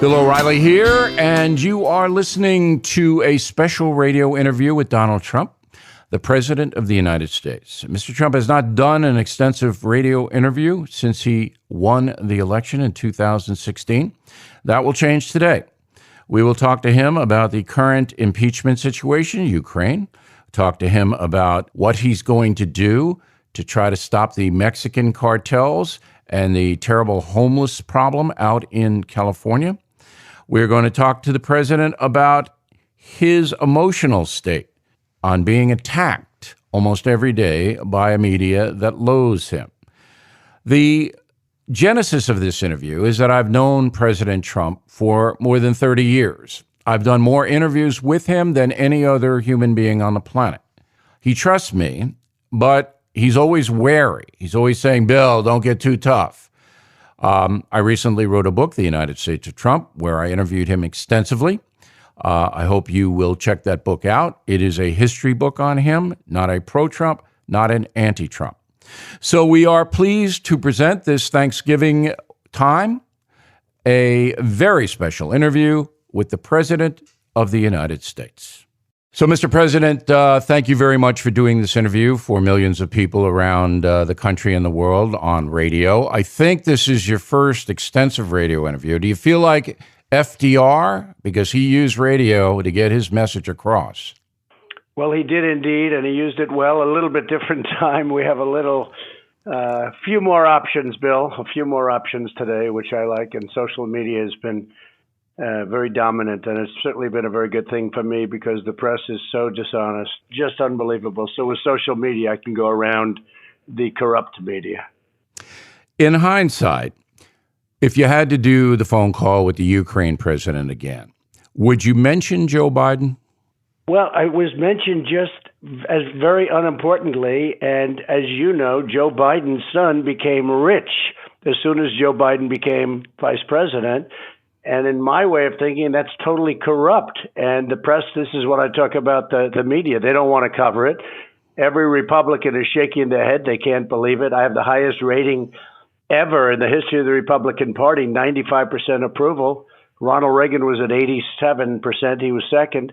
Bill O'Reilly here, and you are listening to a special radio interview with Donald Trump, the President of the United States. Mr. Trump has not done an extensive radio interview since he won the election in 2016. That will change today. We will talk to him about the current impeachment situation in Ukraine, talk to him about what he's going to do to try to stop the Mexican cartels and the terrible homeless problem out in California. We're going to talk to the president about his emotional state on being attacked almost every day by a media that loathes him. The genesis of this interview is that I've known President Trump for more than 30 years. I've done more interviews with him than any other human being on the planet. He trusts me, but he's always wary. He's always saying, Bill, don't get too tough. I recently wrote a book, The United States of Trump, where I interviewed him extensively. I hope you will check that book out. It is a history book on him, not a pro-Trump, not an anti-Trump. So we are pleased to present this Thanksgiving time a very special interview with the President of the United States. So, Mr. President, thank you very much for doing this interview for millions of people around the country and the world on radio. I think this is your first extensive radio interview. Do you feel like FDR, because he used radio to get his message across? Well, he did indeed, and he used it well. A little bit different time. We have few more options, Bill, a few more options today, which I like, and social media has been very dominant, and it's certainly been a very good thing for me because the press is so dishonest, just unbelievable. So with social media, I can go around the corrupt media. In hindsight, if you had to do the phone call with the Ukraine president again, would you mention Joe Biden? Well, it was mentioned just as very unimportantly, and as you know, Joe Biden's son became rich as soon as Joe Biden became vice president. And in my way of thinking, that's totally corrupt. And the press, this is what I talk about, the media. They don't want to cover it. Every Republican is shaking their head. They can't believe it. I have the highest rating ever in the history of the Republican Party, 95% approval. Ronald Reagan was at 87%. He was second.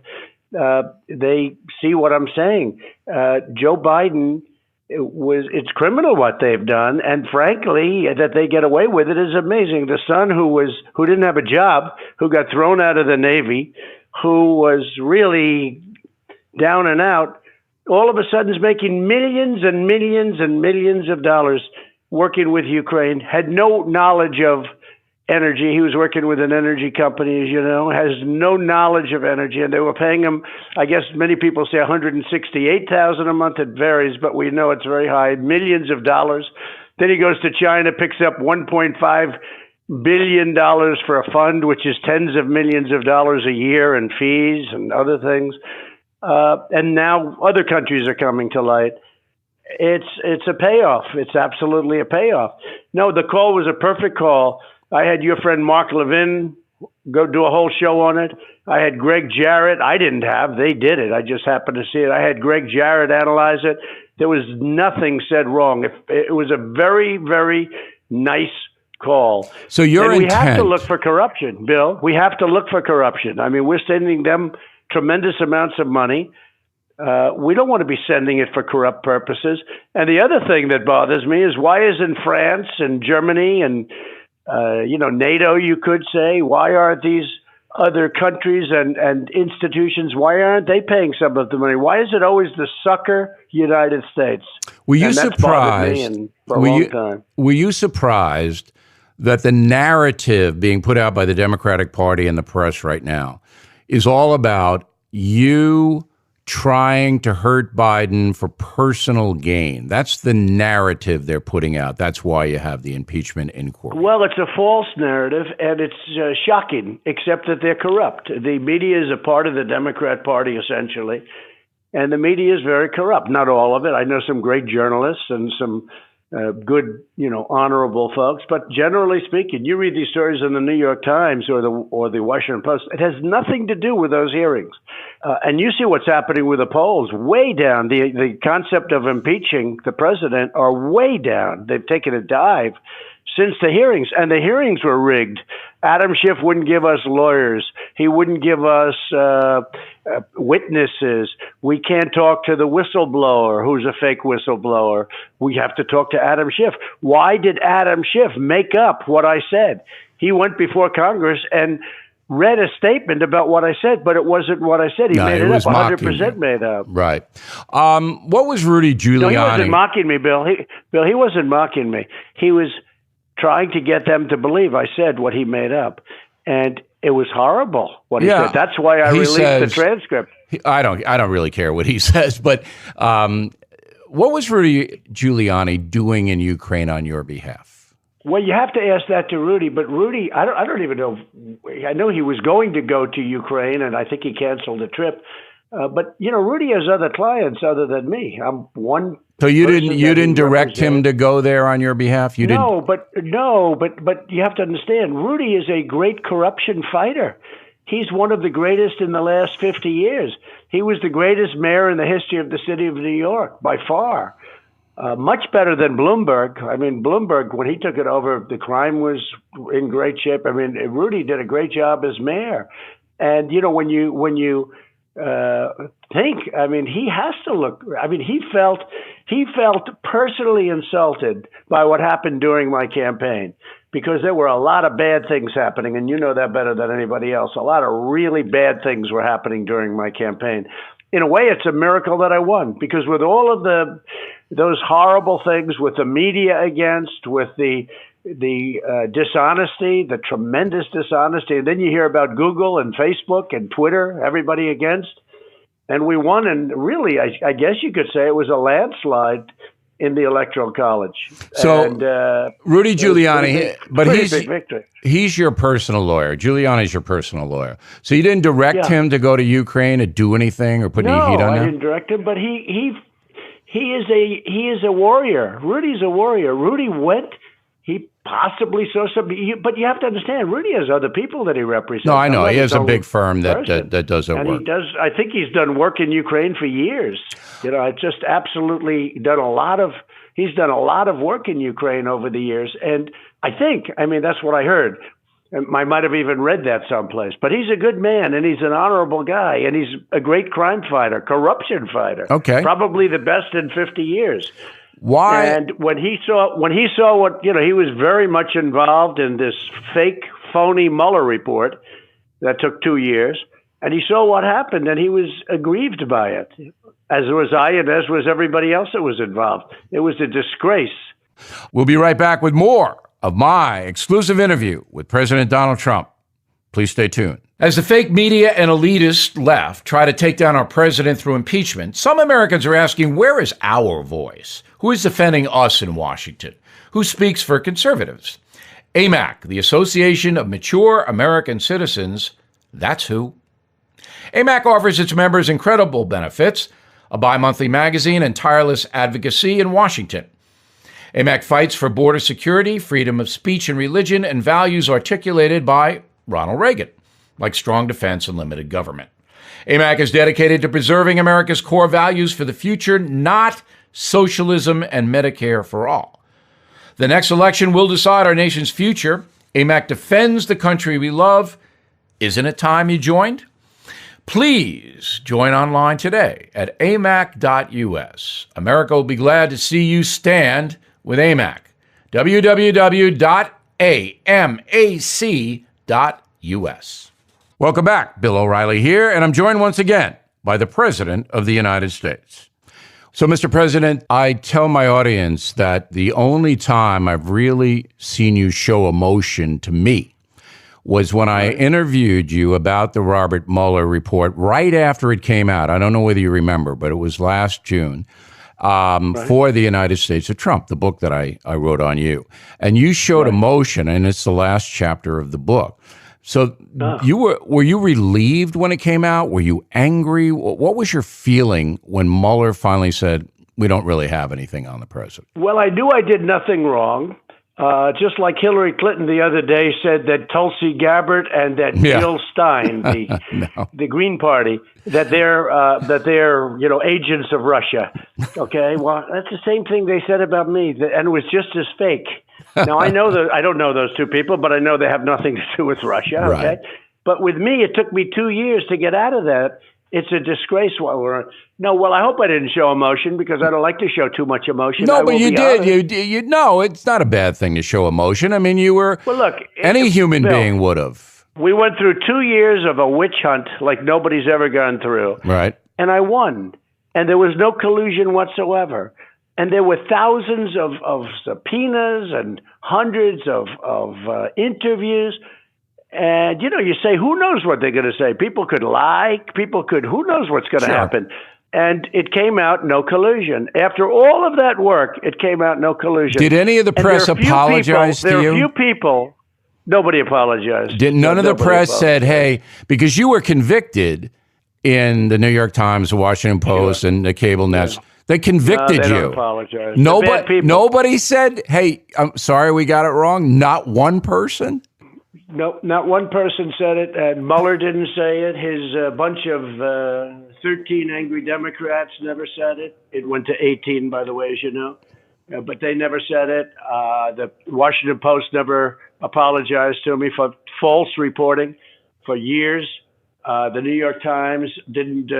They see what I'm saying. Joe Biden, it's criminal what they've done, and frankly, that they get away with it is amazing. The son who didn't have a job, who got thrown out of the Navy, who was really down and out, all of a sudden is making millions and millions and millions of dollars working with Ukraine, had no knowledge of energy. He was working with an energy company, as you know, has no knowledge of energy, and they were paying him, I guess many people say $168,000 a month. It varies, but we know it's very high, millions of dollars. Then he goes to China, picks up $1.5 billion for a fund, which is tens of millions of dollars a year in fees and other things. And now other countries are coming to light. It's a payoff. It's absolutely a payoff. No, the call was a perfect call. I had your friend Mark Levin go do a whole show on it. I had Greg Jarrett. I didn't have. They did it. I just happened to see it. I had Greg Jarrett analyze it. There was nothing said wrong. It was a very, very nice call. So your and we intent... have to look for corruption, Bill. We have to look for corruption. I mean, we're sending them tremendous amounts of money. We don't want to be sending it for corrupt purposes. And the other thing that bothers me is why isn't France and Germany and NATO, you could say, why aren't these other countries and institutions, why aren't they paying some of the money? Why is it always the sucker United States? Were you surprised? Were you surprised that the narrative being put out by the Democratic Party and the press right now is all about you trying to hurt Biden for personal gain? That's the narrative they're putting out. That's why you have the impeachment inquiry. Well, it's a false narrative, and it's shocking, except that they're corrupt. The media is a part of the Democrat Party, essentially, and the media is very corrupt. Not all of it. I know some great journalists and some good, honorable folks. But generally speaking, you read these stories in the New York Times or the Washington Post. It has nothing to do with those hearings. And you see what's happening with the polls, way down. The concept of impeaching the president are way down. They've taken a dive since the hearings, and the hearings were rigged. Adam Schiff wouldn't give us lawyers. He wouldn't give us witnesses. We can't talk to the whistleblower who's a fake whistleblower. We have to talk to Adam Schiff. Why did Adam Schiff make up what I said? He went before Congress and read a statement about what I said, but it wasn't what I said. He made it up, 100% made up. Right. What was Rudy Giuliani? No, he wasn't mocking me, Bill. He wasn't mocking me. He was trying to get them to believe I said what he made up. And it was horrible what he said. That's why I released the transcript. I don't really care what he says, but what was Rudy Giuliani doing in Ukraine on your behalf? Well, you have to ask that to Rudy, but Rudy, I don't even know. I know he was going to go to Ukraine, and I think he canceled the trip. But Rudy has other clients other than me. I'm one. So you didn't direct him to go there on your behalf. No, but you have to understand, Rudy is a great corruption fighter. He's one of the greatest in the last 50 years. He was the greatest mayor in the history of the city of New York by far. Much better than Bloomberg. I mean, Bloomberg, when he took it over, the crime was in great shape. I mean, Rudy did a great job as mayor. And, when you think, I mean, he has to look, I mean, he felt personally insulted by what happened during my campaign because there were a lot of bad things happening. And you know that better than anybody else. A lot of really bad things were happening during my campaign. In a way, it's a miracle that I won because with all of those horrible things, with the media against, with the dishonesty, the tremendous dishonesty, and then you hear about Google and Facebook and Twitter, everybody against, and we won. And really, I guess you could say it was a landslide in the Electoral College. So and, Rudy Giuliani, big victory. He's your personal lawyer. Giuliani's your personal lawyer. So you didn't direct him to go to Ukraine to do anything or put any heat on him? No, I didn't direct him, but he is a warrior. Rudy's a warrior. Rudy went. He possibly saw something, but you have to understand, Rudy has other people that he represents. No, I know. He has a big firm that does that work. He does. I think he's done work in Ukraine for years. It's just absolutely done a lot of. He's done a lot of work in Ukraine over the years, and I mean, that's what I heard. I might have even read that someplace. But he's a good man, and he's an honorable guy, and he's a great crime fighter, corruption fighter. Okay, probably the best in 50 years. Why? And when he saw what he was very much involved in this fake, phony Mueller report that took 2 years, and he saw what happened, and he was aggrieved by it, as was I, and as was everybody else that was involved. It was a disgrace. We'll be right back with more of my exclusive interview with President Donald Trump. Please stay tuned. As the fake media and elitist left try to take down our president through impeachment, some Americans are asking, where is our voice? Who is defending us in Washington? Who speaks for conservatives? AMAC, the Association of Mature American Citizens, that's who. AMAC offers its members incredible benefits, a bi-monthly magazine, and tireless advocacy in Washington. AMAC fights for border security, freedom of speech and religion, and values articulated by Ronald Reagan, like strong defense and limited government. AMAC is dedicated to preserving America's core values for the future, not socialism and Medicare for all. The next election will decide our nation's future. AMAC defends the country we love. Isn't it time you joined? Please join online today at amac.us. America will be glad to see you stand with AMAC. www.amac.us. Welcome back. Bill O'Reilly here, and I'm joined once again by the President of the United States. So, Mr. President, I tell my audience that the only time I've really seen you show emotion to me was when I interviewed you about the Robert Mueller report right after it came out. I don't know whether you remember, but it was last June for the United States of Trump, the book that I wrote on you. And you showed emotion, and it's the last chapter of the book. So were you relieved when it came out? Were you angry? What was your feeling when Mueller finally said, we don't really have anything on the president? Well, I knew I did nothing wrong. Just like Hillary Clinton the other day said that Tulsi Gabbard and that Jill Stein, the Green Party, that they're agents of Russia. Okay, well, that's the same thing they said about me, and it was just as fake. Now, I don't know those two people, but I know they have nothing to do with Russia. Okay. Right. But with me, it took me 2 years to get out of that. It's a disgrace while we're on. No, well, I hope I didn't show emotion because I don't like to show too much emotion. No, but you did. Honest. You know, it's not a bad thing to show emotion. I mean, you were. Well, look, any human being would have. We went through 2 years of a witch hunt like nobody's ever gone through. Right. And I won. And there was no collusion whatsoever. And there were thousands of subpoenas and hundreds of interviews. And, you say, who knows what they're going to say? People could lie. Who knows what's going to happen? And it came out no collusion. After all of that work, it came out no collusion. Did any of the press apologize to you? There are few people. Nobody apologized. None of the press said, hey, because you were convicted in the New York Times, the Washington Post, and the cable nets. Yeah. They convicted you. Don't apologize. Nobody said, hey, I'm sorry we got it wrong. Not one person? No, not one person said it. Mueller didn't say it. His bunch of 13 angry Democrats never said it. It went to 18, by the way, as you know. But they never said it. The Washington Post never apologized to me for false reporting for years. The New York Times didn't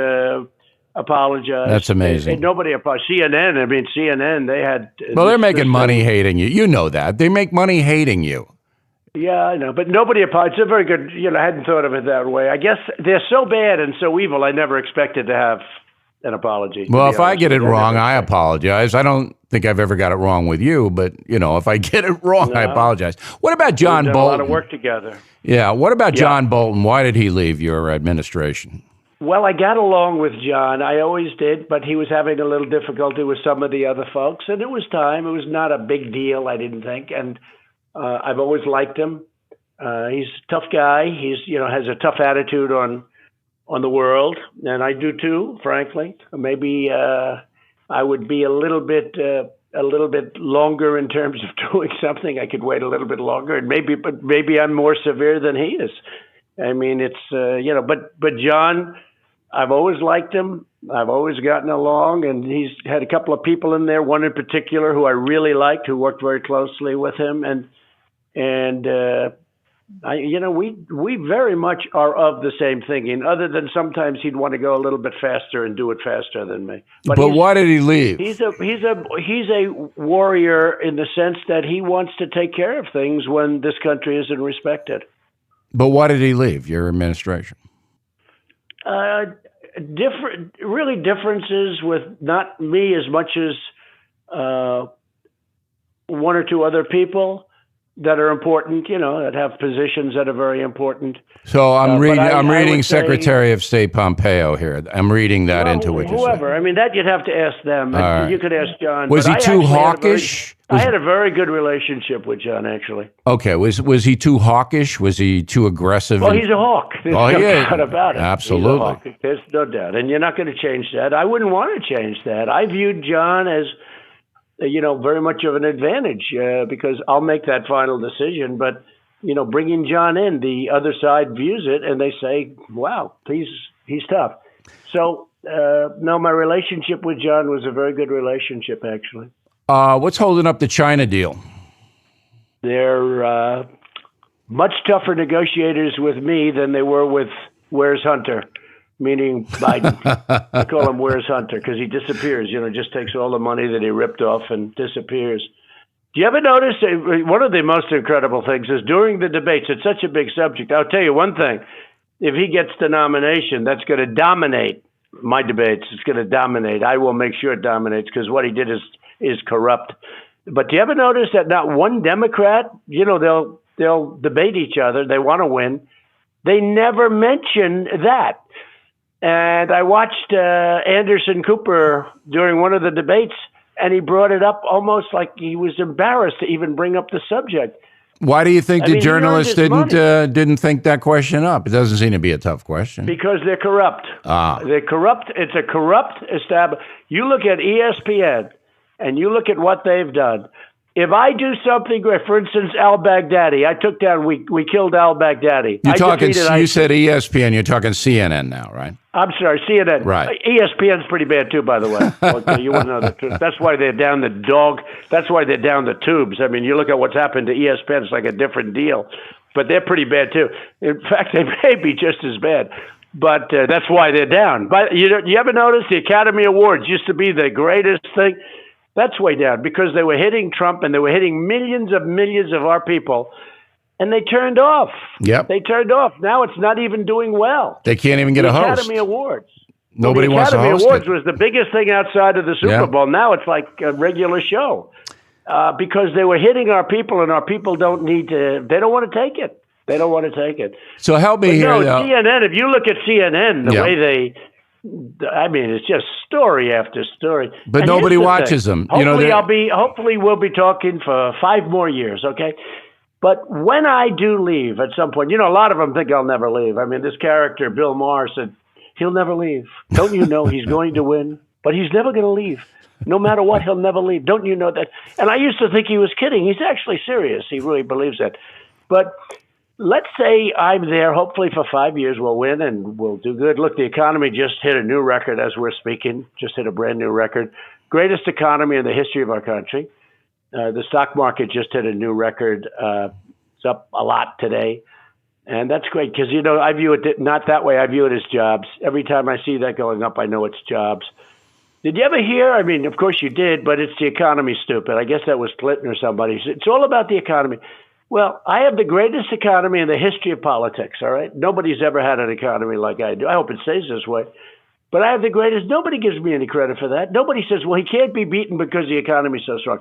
apologize. That's amazing. And nobody apologized. CNN, they had... Well, they're making money hating you. You know that. They make money hating you. Yeah, I know, but nobody apologized. It's a very good, I hadn't thought of it that way. I guess they're so bad and so evil, I never expected to have an apology. Well, if I get it wrong, I apologize. I don't think I've ever got it wrong with you, but, if I get it wrong, I apologize. What about John Bolton? A lot of work together. Yeah, what about John Bolton? Why did he leave your administration? Well, I got along with John. I always did, but he was having a little difficulty with some of the other folks, and it was time. It was not a big deal, I didn't think, and I've always liked him. He's a tough guy. He's has a tough attitude on the world, and I do too. Frankly, maybe I would be a little bit longer in terms of doing something. I could wait a little bit longer, and maybe I'm more severe than he is. I mean, it's but John, I've always liked him. I've always gotten along, and he's had a couple of people in there. One in particular who I really liked, who worked very closely with him, and we very much are of the same thinking. Other than sometimes he'd want to go a little bit faster and do it faster than me. But why did he leave? He's a warrior in the sense that he wants to take care of things when this country isn't respected. But why did he leave your administration? Differences with not me as much as one or two other people that are important, that have positions that are very important. So I'm reading Secretary of State Pompeo here. I'm reading that into what you said. Whoever. I mean, that you'd have to ask them. Right. You could ask John. Was he too hawkish? I had a very good relationship with John, actually. Okay. Was he too hawkish? Was he too aggressive? Well, he's a hawk. There's no doubt about it. Absolutely. There's no doubt. And you're not going to change that. I wouldn't want to change that. I viewed John as very much of an advantage because I'll make that final decision. But, bringing John in, the other side views it and they say, wow, he's tough. So, no, my relationship with John was a very good relationship, actually. What's holding up the China deal? They're much tougher negotiators with me than they were with Where's Hunter? Meaning Biden. I call him Where's Hunter because he disappears, just takes all the money that he ripped off and disappears. Do you ever notice one of the most incredible things is during the debates, it's such a big subject. I'll tell you one thing. If he gets the nomination, that's going to dominate my debates. It's going to dominate. I will make sure it dominates because what he did is corrupt. But do you ever notice that not one Democrat, they'll debate each other. They want to win. They never mention that. And I watched Anderson Cooper during one of the debates, and he brought it up almost like he was embarrassed to even bring up the subject. Why do you think the journalists didn't think that question up? It doesn't seem to be a tough question. Because they're corrupt. They're corrupt. It's a corrupt establishment. You look at ESPN, and you look at what they've done. If I do something great, for instance, al-Baghdadi, I took down, we killed al-Baghdadi. You said ESPN, you're talking CNN now, right? I'm sorry, CNN. Right. ESPN's pretty bad too, by the way. Okay, you want to know the truth. That's why they're down the dog. That's why they're down the tubes. I mean, you look at what's happened to ESPN, it's like a different deal. But they're pretty bad too. In fact, they may be just as bad. But that's why they're down. But you ever notice the Academy Awards used to be the greatest thing? That's way down because they were hitting Trump and they were hitting millions of our people, and they turned off. Yep. They turned off. Now it's not even doing well. They can't even get a host. Academy Awards. Nobody wants to host it. The Academy Awards was the biggest thing outside of the Super Bowl. Now it's like a regular show because they were hitting our people, and our people don't need to. They don't want to take it. They don't want to take it. So help me here. CNN. If you look at CNN, the way they. I mean, it's just story after story. But nobody watches them. Hopefully, we'll be talking for 5 more years, okay? But when I do leave at some point, a lot of them think I'll never leave. I mean, this character, Bill Maher, said he'll never leave. Don't you know he's going to win? But he's never going to leave. No matter what, he'll never leave. Don't you know that? And I used to think he was kidding. He's actually serious. He really believes that. But let's say I'm there, hopefully for 5 years, we'll win and we'll do good. Look, the economy just hit a new record as we're speaking, just hit a brand new record. Greatest economy in the history of our country. The stock market just hit a new record. It's up a lot today. And that's great because, I view it not that way. I view it as jobs. Every time I see that going up, I know it's jobs. Did you ever hear? I mean, of course you did, but it's the economy, stupid. I guess that was Clinton or somebody. It's all about the economy. Well, I have the greatest economy in the history of politics, all right? Nobody's ever had an economy like I do. I hope it stays this way. But I have the greatest. Nobody gives me any credit for that. Nobody says, well, he can't be beaten because the economy is so strong.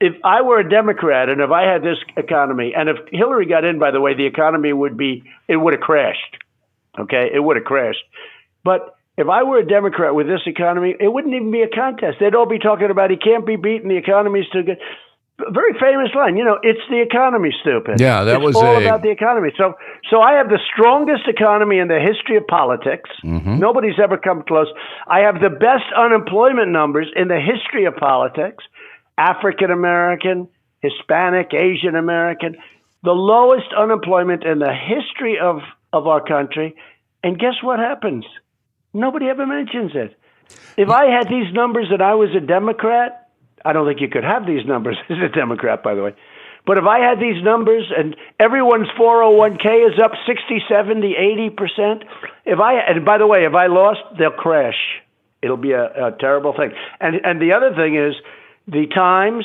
If I were a Democrat and if I had this economy, and if Hillary got in, by the way, the economy would have crashed, okay? It would have crashed. But if I were a Democrat with this economy, it wouldn't even be a contest. They'd all be talking about he can't be beaten, the economy's too good. Very famous line, it's the economy, stupid. Yeah, it's all about the economy. So I have the strongest economy in the history of politics. Mm-hmm. Nobody's ever come close. I have the best unemployment numbers in the history of politics. African American, Hispanic, Asian American, the lowest unemployment in the history of our country. And guess what happens? Nobody ever mentions it. If I had these numbers and I was a Democrat, I don't think you could have these numbers as a Democrat, by the way. But if I had these numbers and everyone's 401k is up 60, 70, 80%, and by the way, if I lost, they'll crash. It'll be a terrible thing. And the other thing is the Times,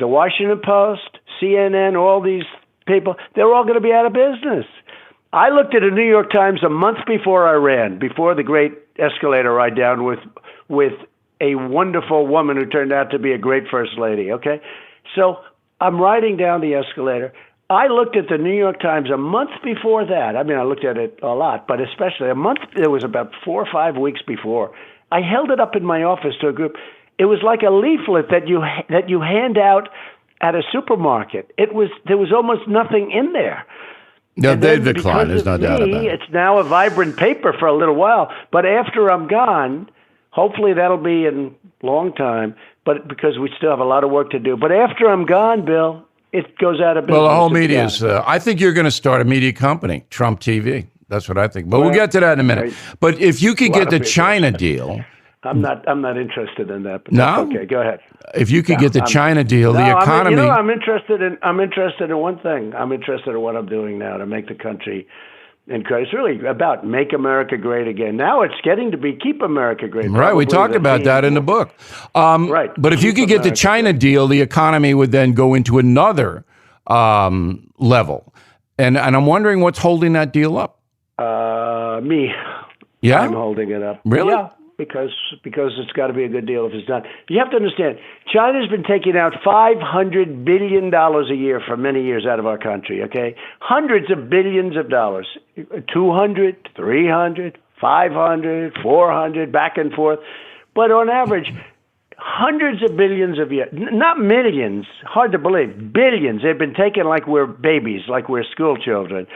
the Washington Post, CNN, all these people, they're all going to be out of business. I looked at a New York Times a month before I ran, before the great escalator ride down with a wonderful woman who turned out to be a great first lady, okay? So I'm riding down the escalator. I looked at the New York Times a month before that. I mean, I looked at it a lot, but especially a month, it was about 4 or 5 weeks before. I held it up in my office to a group. It was like a leaflet that you hand out at a supermarket. There was almost nothing in there. No, they've declined. There's no doubt about it. It's now a vibrant paper for a little while. But after I'm gone, hopefully that'll be in a long time, but because we still have a lot of work to do. But after I'm gone, Bill, it goes out of business. Well, the whole media is, I think you're going to start a media company, Trump TV. That's what I think. But we'll get to that in a minute. Right. But if you could get the China deal. I'm not interested in that. But no? Okay, go ahead. If you could get the China deal, the economy. I'm interested in one thing. I'm interested in what I'm doing now to make the country incredible. It's really about make America great again. Now it's getting to be keep America great. Right, we talk about that in the book. Right. But if you could get the China deal, the economy would then go into another level. And I'm wondering what's holding that deal up. Me. Yeah? I'm holding it up. Really? Yeah. Because it's got to be a good deal if it's not. You have to understand, China's been taking out $500 billion a year for many years out of our country, okay? Hundreds of billions of dollars, 200, 300, 500, 400, back and forth. But on average, hundreds of billions of years, not millions, hard to believe, billions. They've been taken like we're babies, like we're school children,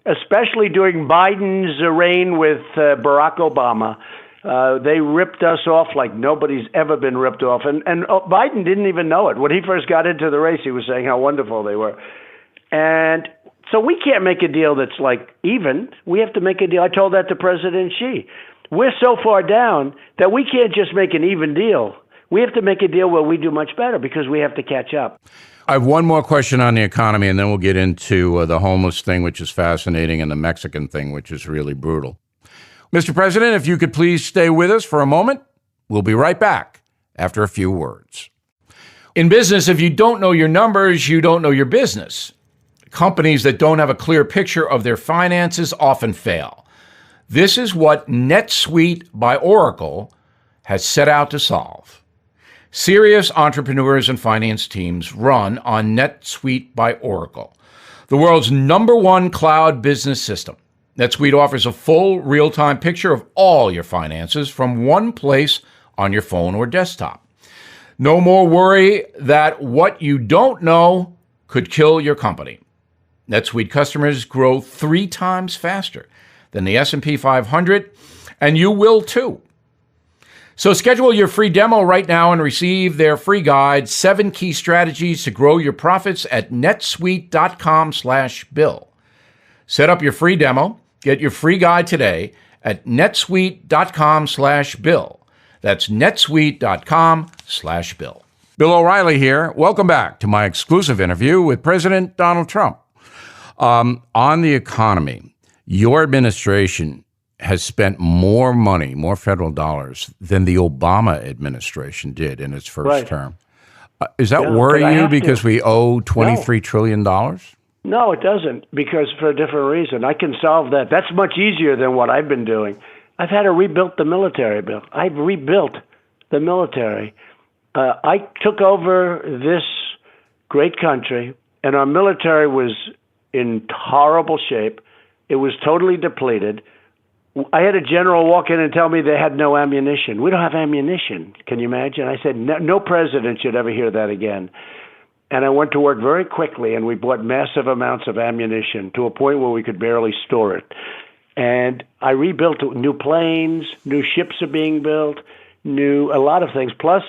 especially during Biden's reign with Barack Obama. They ripped us off like nobody's ever been ripped off. And Biden didn't even know it. When he first got into the race, he was saying how wonderful they were. And so we can't make a deal that's like even. We have to make a deal. I told that to President Xi. We're so far down that we can't just make an even deal. We have to make a deal where we do much better because we have to catch up. I have one more question on the economy, and then we'll get into the homeless thing, which is fascinating, and the Mexican thing, which is really brutal. Mr. President, if you could please stay with us for a moment, we'll be right back after a few words. In business, if you don't know your numbers, you don't know your business. Companies that don't have a clear picture of their finances often fail. This is what NetSuite by Oracle has set out to solve. Serious entrepreneurs and finance teams run on NetSuite by Oracle, the world's #1 cloud business system. NetSuite offers a full real-time picture of all your finances from one place on your phone or desktop. No more worry that what you don't know could kill your company. NetSuite customers grow 3 times faster than the S&P 500, and you will too. So schedule your free demo right now and receive their free guide, 7 Key Strategies to Grow Your Profits at netsuite.com/bill. Set up your free demo. Get your free guide today at netsuite.com/bill. That's netsuite.com/bill. Bill O'Reilly here. Welcome back to my exclusive interview with President Donald Trump. On the economy, your administration has spent more money, more federal dollars than the Obama administration did in its first term. Does that worry you because we owe $23 trillion? No, it doesn't, because for a different reason. I can solve that. That's much easier than what I've been doing. I've had to rebuild the military, Bill. I've rebuilt the military. I took over this great country, and our military was in horrible shape. It was totally depleted. I had a general walk in and tell me they had no ammunition. We don't have ammunition. Can you imagine? I said, no president should ever hear that again. And I went to work very quickly, and we bought massive amounts of ammunition to a point where we could barely store it. And I rebuilt new planes, new ships are being built, a lot of things. Plus,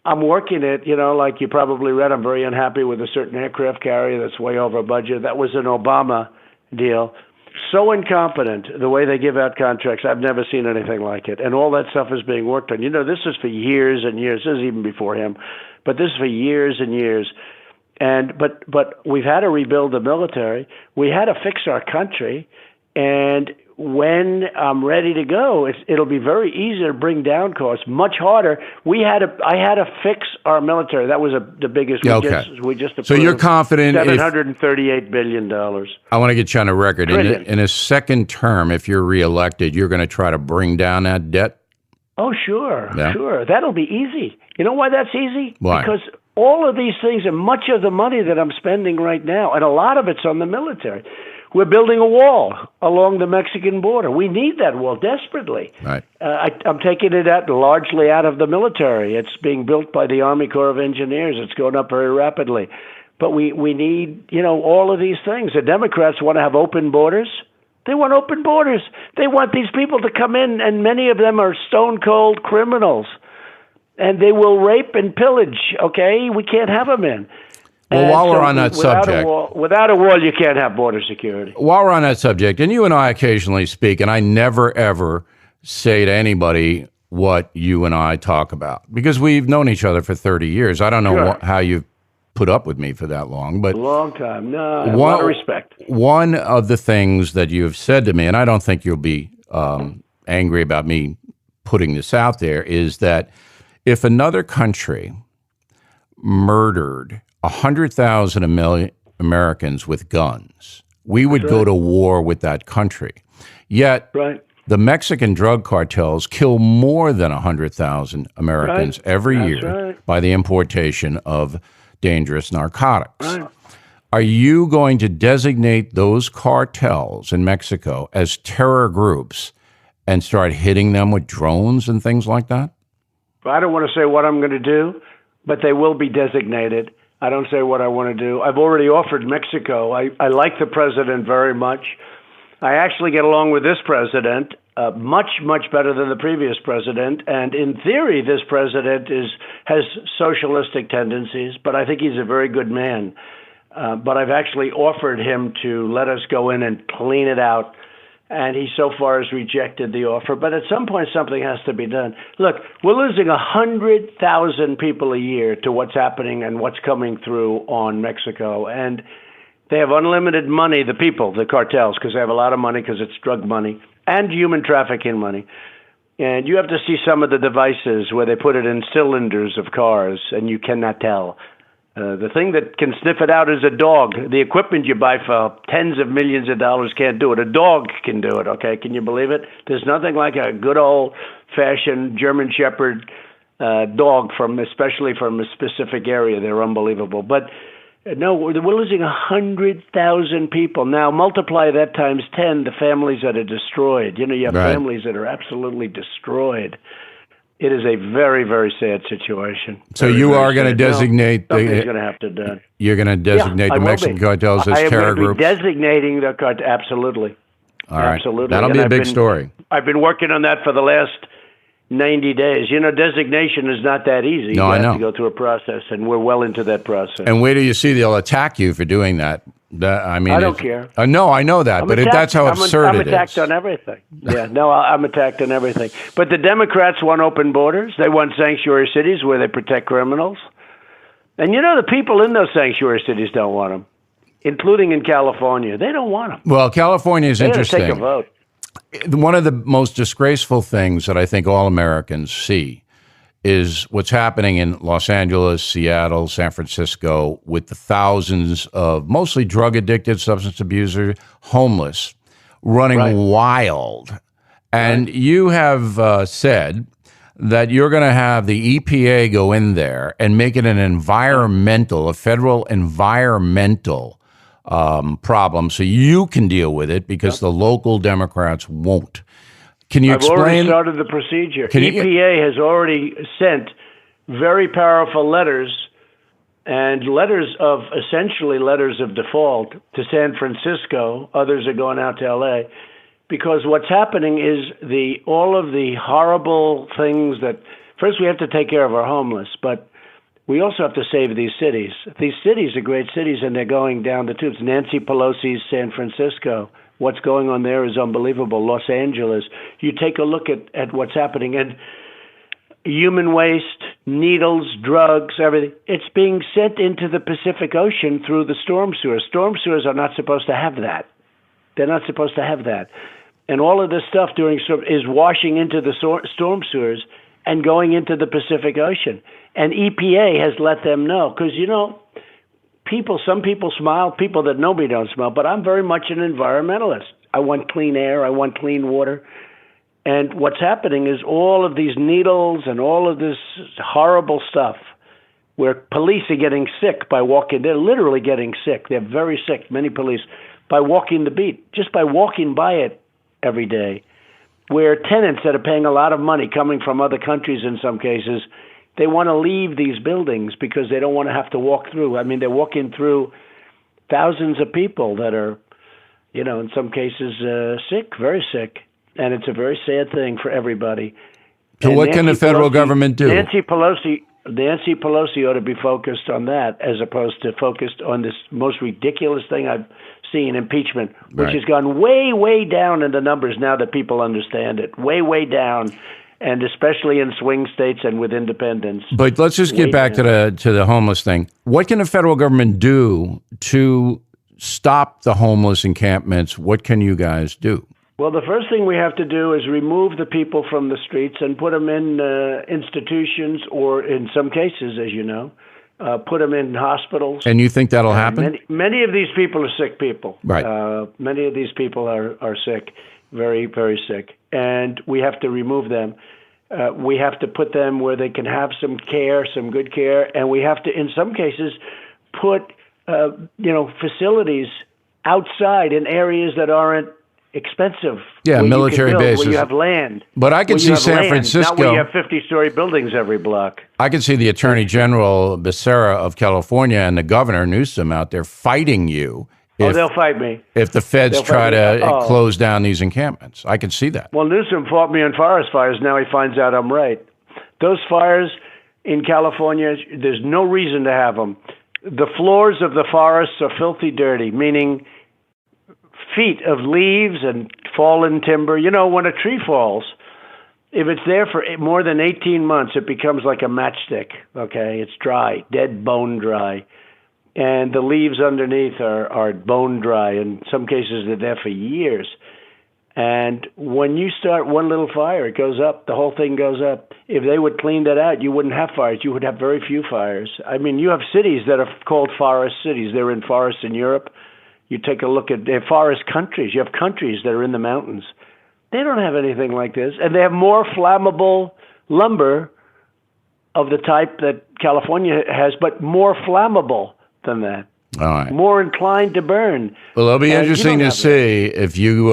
I'm working it, like you probably read, I'm very unhappy with a certain aircraft carrier that's way over budget. That was an Obama deal. So incompetent, the way they give out contracts. I've never seen anything like it. And all that stuff is being worked on. This is for years and years. This is even before him. But this is for years and years. But we've had to rebuild the military. We had to fix our country. And when I'm ready to go, it'll be very easy to bring down costs. Much harder. I had to fix our military. That was the biggest. We just approved. So you're confident? $738 billion. I want to get you on the record. In a second term, if you're reelected, you're going to try to bring down that debt? Oh, sure. Yeah. Sure. That'll be easy. You know why that's easy? Why? Because all of these things and much of the money that I'm spending right now, and a lot of it's on the military. We're building a wall along the Mexican border. We need that wall desperately. Right. I'm taking it largely out of the military. It's being built by the Army Corps of Engineers. It's going up very rapidly. But we need, all of these things. The Democrats want to have open borders. They want open borders. They want these people to come in, and many of them are stone-cold criminals. And they will rape and pillage, okay? We can't have them in. Well, while we're on that subject. Without a wall, you can't have border security. While we're on that subject, and you and I occasionally speak, and I never, ever say to anybody what you and I talk about, because we've known each other for 30 years. I don't know how you've put up with me for that long. But a long time. No, I have a lot of respect. One of the things that you have said to me, and I don't think you'll be angry about me putting this out there, is that if another country murdered 100,000 Americans with guns, we would go to war with that country. Yet the Mexican drug cartels kill more than 100,000 Americans every year by the importation of dangerous narcotics. Are you going to designate those cartels in Mexico as terror groups and start hitting them with drones and things like that? I don't want to say what I'm going to do, but they will be designated. I don't say what I want to do. I've already offered Mexico. I like the president very much. I actually get along with this president. much, much better than the previous president. And in theory, this president has socialistic tendencies, but I think he's a very good man. But I've actually offered him to let us go in and clean it out. And he so far has rejected the offer. But at some point, something has to be done. Look, we're losing 100,000 people a year to what's happening and what's coming through on Mexico. And they have unlimited money, the people, the cartels, because they have a lot of money because it's drug money and human trafficking money. And you have to see some of the devices where they put it in cylinders of cars, and you cannot tell. The thing that can sniff it out is a dog. The equipment you buy for tens of millions of dollars can't do it. A dog can do it, okay? Can you believe it? There's nothing like a good old-fashioned German Shepherd dog, especially from a specific area. They're unbelievable. But no, we're losing 100,000 people. Now, multiply that times 10, the families that are destroyed. You know, you have families that are absolutely destroyed. It is a very, very sad situation. So you are going to designate something's going to have to be done. You're going to designate the Mexican cartels as terror groups? I am designating the cartels, absolutely. All right. Absolutely. That'll be a big story. I've been working on that for the last 90 days. You know, designation is not that easy. No, I know. You have to go through a process, and we're well into that process. And where do you see they'll attack you for doing that? I don't care. No, I know that, that's how absurd it is. I'm attacked on everything. Yeah, no, I'm attacked on everything. But the Democrats want open borders. They want sanctuary cities where they protect criminals. And you know, the people in those sanctuary cities don't want them, including in California. They don't want them. Well, California is interesting. Take a vote. One of the most disgraceful things that I think all Americans see is what's happening in Los Angeles, Seattle, San Francisco, with the thousands of mostly drug-addicted, substance abusers, homeless, running wild. And you have said that you're going to have the EPA go in there and make it a federal environmental problem so you can deal with it because the local Democrats won't. Can you explain? I've already started the procedure. EPA has already sent very powerful letters and essentially letters of default to San Francisco. Others are going out to L.A. because what's happening is all of the horrible things that first we have to take care of our homeless, but we also have to save these cities. These cities are great cities, and they're going down the tubes. Nancy Pelosi's San Francisco. What's going on there is unbelievable. Los Angeles. You take a look at what's happening, and human waste, needles, drugs, everything. It's being sent into the Pacific Ocean through the storm sewers. Storm sewers are not supposed to have that. They're not supposed to have that. And all of this stuff is washing into the storm sewers and going into the Pacific Ocean. And EPA has let them know because, you know, some people smile, people that know me don't smile, but I'm very much an environmentalist. I want clean air. I want clean water. And what's happening is all of these needles and all of this horrible stuff where police are getting sick by walking. They're literally getting sick. They're very sick, many police, by walking the beat, just by walking by it every day, where tenants that are paying a lot of money coming from other countries in some cases, they want to leave these buildings because they don't want to have to walk through. I mean, they're walking through thousands of people that are, you know, in some cases sick, very sick. And it's a very sad thing for everybody. So and what can the federal government do? Nancy Pelosi ought to be focused on that as opposed to focused on this most ridiculous thing I've seen, impeachment, which has gone way, way down in the numbers now that people understand it. Way, way down. And especially in swing states and with independents. But let's just get back to the homeless thing. What can the federal government do to stop the homeless encampments? What can you guys do? Well, the first thing we have to do is remove the people from the streets and put them in institutions or, in some cases, as you know, put them in hospitals. And you think that'll happen? Many of these people are sick people. Right. Many of these people are sick, very, very sick. And we have to remove them. We have to put them where they can have some care, some good care. And we have to, in some cases, put, facilities outside in areas that aren't expensive. Yeah, military bases. Where you have land. But I can see San Francisco. Not where you have 50-story buildings every block. I can see the Attorney General Becerra of California and the Governor Newsom out there fighting you they'll fight me. If the feds They'll try fight me. to close down these encampments. I can see that. Well, Newsom fought me on forest fires. Now he finds out I'm right. Those fires in California, there's no reason to have them. The floors of the forests are filthy dirty, meaning feet of leaves and fallen timber. You know, when a tree falls, if it's there for more than 18 months, it becomes like a matchstick, okay? It's dry, dead bone dry. And the leaves underneath are bone dry. In some cases, they're there for years. And when you start one little fire, it goes up. The whole thing goes up. If they would clean that out, you wouldn't have fires. You would have very few fires. I mean, you have cities that are called forest cities. They're in forests in Europe. You take a look at their forest countries. You have countries that are in the mountains. They don't have anything like this. And they have more flammable lumber of the type that California has, but more flammable than that. All right. More inclined to burn. Well, it'll be interesting to see if you,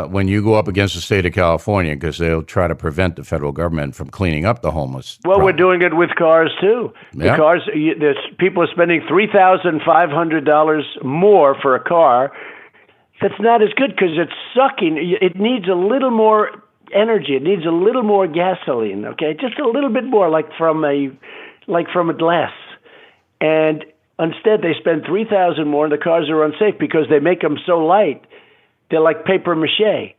when you go up against the state of California, because they'll try to prevent the federal government from cleaning up the homeless. Well, we're doing it with cars, too. Yeah. The cars, people are spending $3,500 more for a car. That's not as good because it's sucking. It needs a little more energy. It needs a little more gasoline, okay? Just a little bit more, like from a glass. And instead, they spend $3,000 more, and the cars are unsafe because they make them so light. They're like paper mache.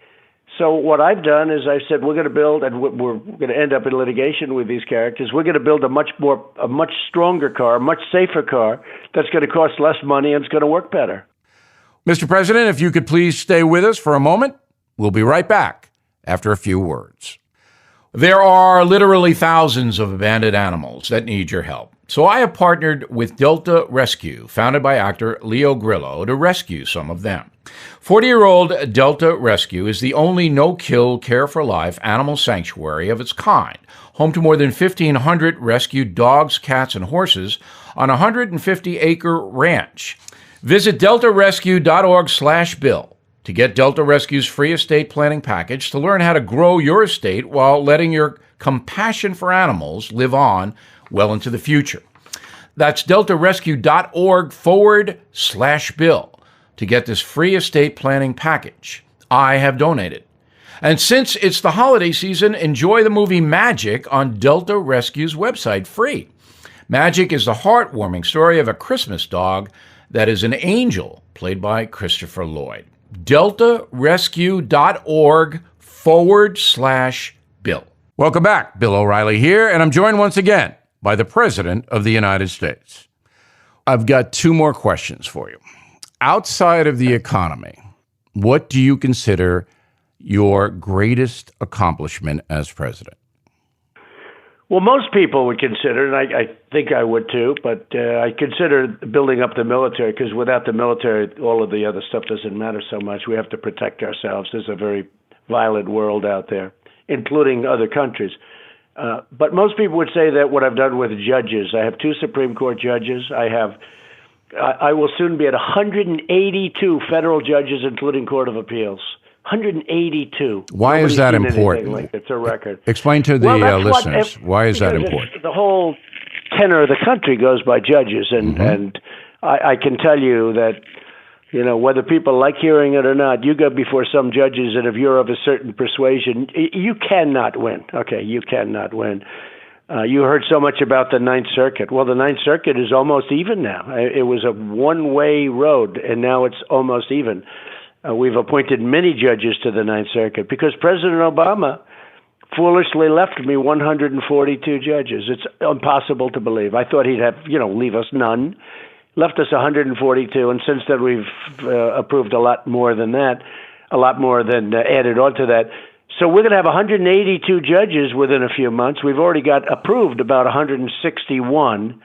So what I've done is I said we're going to build, and we're going to end up in litigation with these characters. We're going to build a much stronger car, a much safer car that's going to cost less money and it's going to work better. Mr. President, if you could please stay with us for a moment, we'll be right back after a few words. There are literally thousands of abandoned animals that need your help. So I have partnered with Delta Rescue, founded by actor Leo Grillo, to rescue some of them. 40-year-old Delta Rescue is the only no-kill, care-for-life animal sanctuary of its kind, home to more than 1,500 rescued dogs, cats, and horses on a 150-acre ranch. Visit deltarescue.org/bill to get Delta Rescue's free estate planning package to learn how to grow your estate while letting your compassion for animals live on well into the future. That's deltarescue.org/bill to get this free estate planning package. I have donated. And since it's the holiday season, enjoy the movie Magic on Delta Rescue's website free. Magic is the heartwarming story of a Christmas dog that is an angel, played by Christopher Lloyd. deltarescue.org/bill. Welcome back. Bill O'Reilly here, and I'm joined once again by the President of the United States. I've got two more questions for you. Outside of the economy, what do you consider your greatest accomplishment as president? Well, most people would consider, and I think I would too, but I consider building up the military, because without the military, all of the other stuff doesn't matter so much. We have to protect ourselves. There's a very violent world out there, including other countries. But most people would say that what I've done with judges. I have 2 Supreme Court judges. I will soon be at 182 federal judges, including Court of Appeals. 182. Why is that important? Like it's a record. Explain to the listeners, why is that important? The whole tenor of the country goes by judges, and I can tell you that, you know, whether people like hearing it or not, you go before some judges, and if you're of a certain persuasion, you cannot win. Okay, you cannot win. You heard so much about the Ninth Circuit. Well, the Ninth Circuit is almost even now. It was a one-way road, and now it's almost even. We've appointed many judges to the Ninth Circuit because President Obama foolishly left me 142 judges. It's impossible to believe. I thought he'd have, leave us none. Left us 142, and since then we've approved a lot more than that, a lot more than added on to that. So we're going to have 182 judges within a few months. We've already got approved about 161.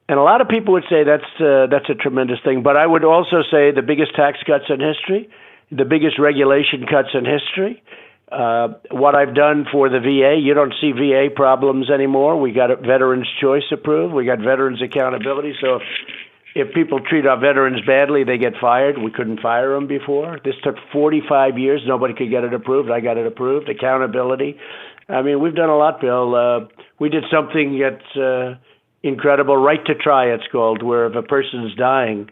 And a lot of people would say that's a tremendous thing. But I would also say the biggest tax cuts in history, the biggest regulation cuts in history. What I've done for the VA, you don't see VA problems anymore. We got Veterans Choice approved. We got Veterans Accountability. So if people treat our veterans badly, they get fired. We couldn't fire them before. This took 45 years. Nobody could get it approved. I got it approved. Accountability. I mean, we've done a lot, Bill. We did something that's incredible. Right to try, it's called, where if a person's dying,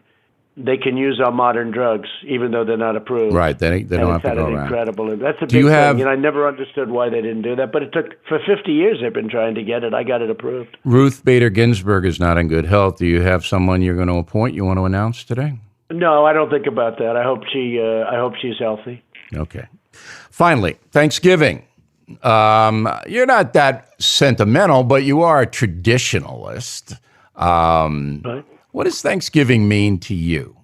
they can use our modern drugs, even though they're not approved. Right, they don't have to go around. Incredible. That's a big thing. I never understood why they didn't do that, but it took, for 50 years they've been trying to get it. I got it approved. Ruth Bader Ginsburg is not in good health. Do you have someone you're going to appoint you want to announce today? No, I don't think about that. I hope she's healthy. Okay. Finally, Thanksgiving. You're not that sentimental, but you are a traditionalist. Right. What does Thanksgiving mean to you?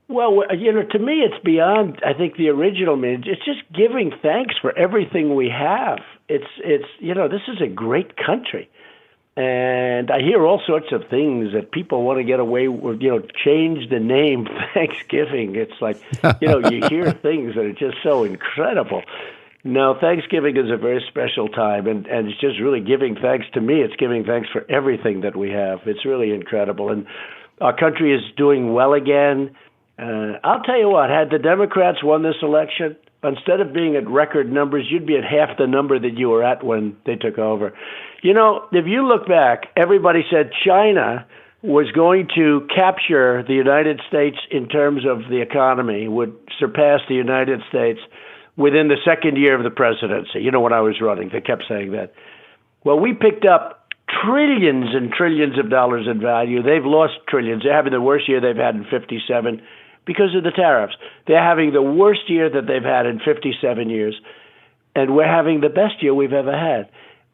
Well, to me, it's beyond, I think, the original meaning. It's just giving thanks for everything we have. It's this is a great country. And I hear all sorts of things that people want to get away with, change the name Thanksgiving. It's like, you hear things that are just so incredible. No, Thanksgiving is a very special time, and it's just really giving thanks. To me, it's giving thanks for everything that we have. It's really incredible. And our country is doing well again. I'll tell you what, had the Democrats won this election, instead of being at record numbers, you'd be at half the number that you were at when they took over. If you look back, everybody said China was going to capture the United States in terms of the economy, would surpass the United States within the second year of the presidency. When I was running, they kept saying that. Well, we picked up trillions and trillions of dollars in value. They've lost trillions. They're having the worst year they've had in 57 because of the tariffs. They're having the worst year that they've had in 57 years. And we're having the best year we've ever had.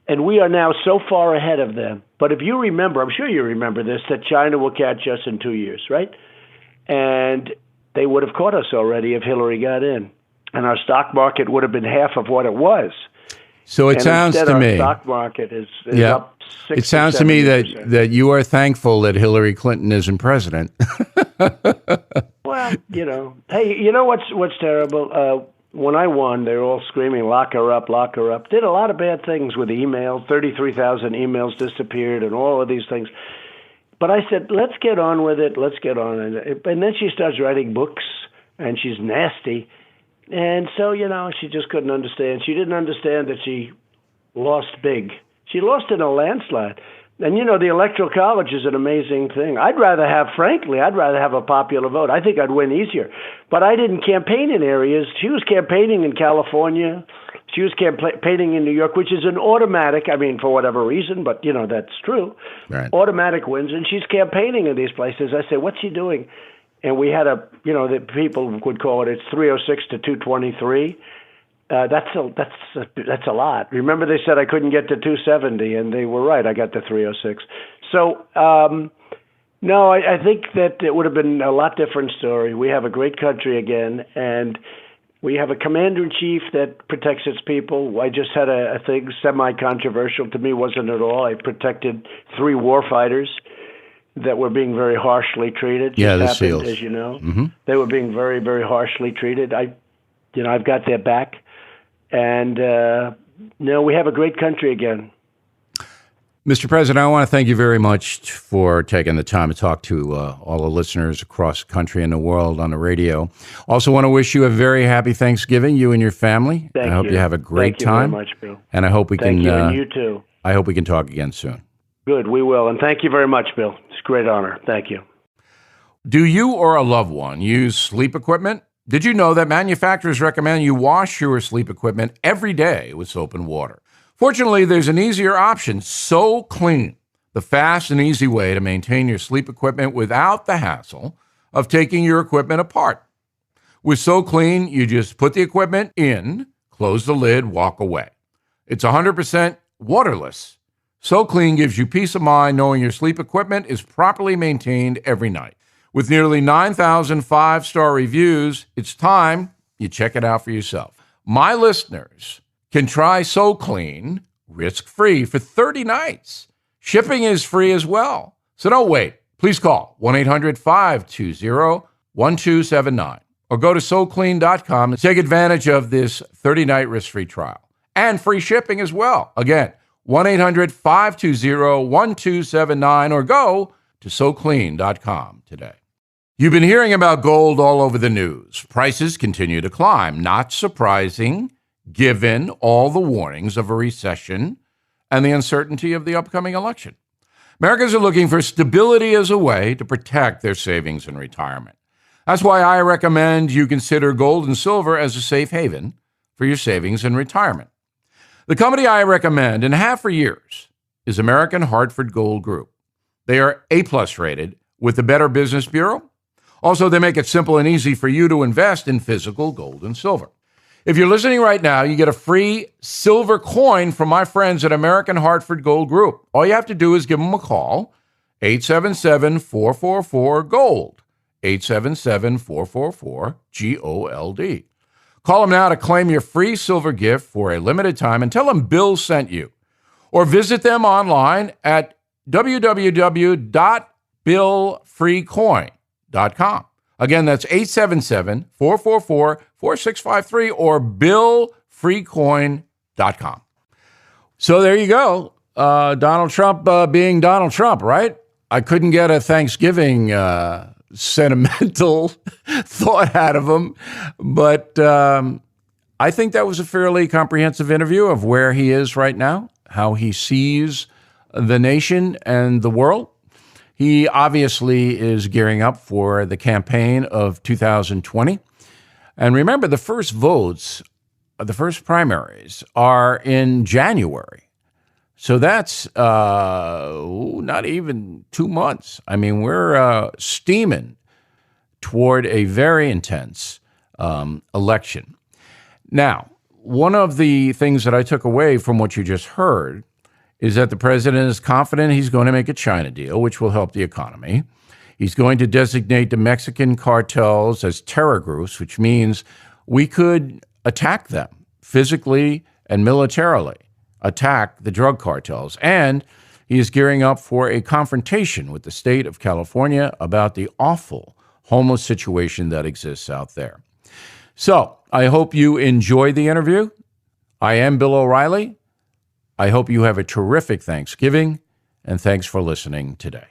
And we are now so far ahead of them. But if you remember, I'm sure you remember this, that China will catch us in 2 years, right? And they would have caught us already if Hillary got in. And our stock market would have been half of what it was. So it sounds to me, our stock market is up 60%. It sounds to me that you are thankful that Hillary Clinton isn't president. Well, hey, what's terrible? When I won, they were all screaming, lock her up, lock her up. Did a lot of bad things with emails. 33,000 emails disappeared and all of these things. But I said, let's get on with it. Let's get on. And then she starts writing books, and she's nasty. And so, she just couldn't understand. She didn't understand that she lost big. She lost in a landslide. And, the Electoral College is an amazing thing. I'd rather have a popular vote. I think I'd win easier. But I didn't campaign in areas. She was campaigning in California. She was campaigning in New York, which is an automatic, for whatever reason, but, that's true. Right. Automatic wins. And she's campaigning in these places. I said, what's she doing? And we had the people would call it's 306 to 223. That's a lot. Remember, they said I couldn't get to 270, and they were right. I got to 306. So, no, I think that it would have been a lot different story. We have a great country again, and we have a commander-in-chief that protects its people. I just had a thing, semi-controversial to me, wasn't at all. I protected 3 warfighters that were being very harshly treated. Yeah, the happened, SEALs. As you know. Mm-hmm. They were being very, very harshly treated. I've got their back. And, we have a great country again. Mr. President, I want to thank you very much for taking the time to talk to all the listeners across the country and the world on the radio. Also want to wish you a very happy Thanksgiving, you and your family. Thank you. I hope you have a great time. Thank you very much, Bill. And I hope we can. Thank you, and you too. I hope we can talk again soon. Good, we will. And thank you very much, Bill. It's a great honor. Thank you. Do you or a loved one use sleep equipment? Did you know that manufacturers recommend you wash your sleep equipment every day with soap and water? Fortunately, there's an easier option, So Clean, the fast and easy way to maintain your sleep equipment without the hassle of taking your equipment apart. With So Clean, you just put the equipment in, close the lid, walk away. It's 100% waterless. So Clean gives you peace of mind knowing your sleep equipment is properly maintained every night. With nearly 9,000 five-star reviews, it's time you check it out for yourself. My listeners can try So Clean risk-free for 30 nights. Shipping is free as well. So don't wait. Please call 1-800-520-1279 or go to SoClean.com and take advantage of this 30-night risk-free trial. And free shipping as well. Again, 1-800-520-1279 or go to SoClean.com today. You've been hearing about gold all over the news. Prices continue to climb. Not surprising, given all the warnings of a recession and the uncertainty of the upcoming election. Americans are looking for stability as a way to protect their savings and retirement. That's why I recommend you consider gold and silver as a safe haven for your savings and retirement. The company I recommend and have for years is American Hartford Gold Group. They are A-plus rated with the Better Business Bureau. Also, they make it simple and easy for you to invest in physical gold and silver. If you're listening right now, you get a free silver coin from my friends at American Hartford Gold Group. All you have to do is give them a call, 877-444-GOLD, 877-444-GOLD. Call them now to claim your free silver gift for a limited time and tell them Bill sent you. Or visit them online at www.billfreecoin.com. Again, that's 877-444-4653 or billfreecoin.com. So there you go. Donald Trump being Donald Trump, right? I couldn't get a Thanksgiving sentimental thought out of him, but I think that was a fairly comprehensive interview of where he is right now, how he sees the nation and the world. He obviously is gearing up for the campaign of 2020. And remember, the first votes, the first primaries are in January. So that's not even 2 months. I mean, we're steaming toward a very intense election. Now, one of the things that I took away from what you just heard is that the president is confident he's going to make a China deal, which will help the economy. He's going to designate the Mexican cartels as terror groups, which means we could attack them physically and militarily, attack the drug cartels. And he is gearing up for a confrontation with the state of California about the awful homeless situation that exists out there. So I hope you enjoyed the interview. I am Bill O'Reilly. I hope you have a terrific Thanksgiving, and thanks for listening today.